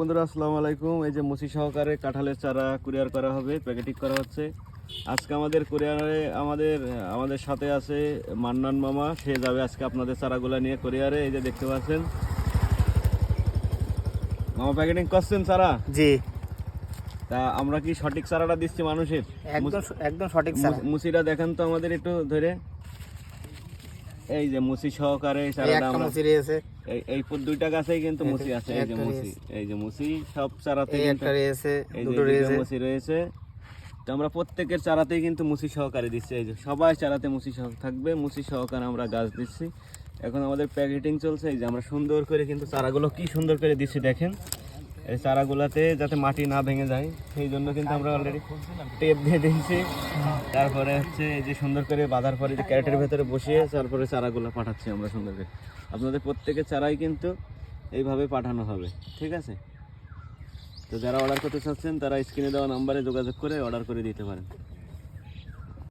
বন্ধুরা আসসালামু আলাইকুম। এই যে মুসি সহকারে কাঁঠালের চারা কুরিয়ার করা হবে, প্যাকেটিং করা হচ্ছে। আজকে আমাদের কুরিয়ারে আমাদের সাথে আছে মান্নান মামা, সে যাবে আজকে আপনাদের চারাগুলো নিয়ে কুরিয়ারে। এই যে দেখতে পাচ্ছেন মামা প্যাকেটিং করছেন চারা। জি, তা আমরা কি সঠিক চারাটা দিচ্ছি মানুষের? একদম সঠিক স্যার। মুসিটা দেখেন তো আমাদের একটু ধরে। এই যে মুসি সহকারে এই এই চারাটা একটা আমরা মুচি রয়েছে, এই দুইটা গাছেই কিন্তু মুসি আছে। এই যে একটা মুসি, এই যে মুসি সব চারাতে এই কিন্তু একটা রয়েছে, এই দুটো যে রয়েছে। মুসি রয়েছে। তো আমরা প্রত্যেকের চারাতেই কিন্তু মুসি সহকারে দিচ্ছি। এই যে সবাই চারাতে মুসি সহ থাকবে, মুসি সহকারে আমরা গাছ দিচ্ছি। এখন আমাদের প্যাকেটিং চলছে। এই যে আমরা সুন্দর করে কিন্তু চারাগুলো কি সুন্দর করে দিচ্ছি দেখেন। এই চারাগুলাতে যাতে মাটি না ভেঙে যায় সেই জন্য কিন্তু আমরা অলরেডি টেপ দিয়ে দিয়েছি। তারপরে হচ্ছে এই যে সুন্দর করে বাঁধার পরে যে ক্যারেটের ভেতরে বসিয়ে তারপরে চারাগুলো পাঠাচ্ছি আমরা সুন্দর করে। আপনাদের প্রত্যেকের চারাই কিন্তু এইভাবে পাঠানো হবে, ঠিক আছে? তো যারা অর্ডার করতে চাচ্ছেন তারা স্ক্রিনে দেওয়া নাম্বারে যোগাযোগ করে অর্ডার করে দিতে পারেন।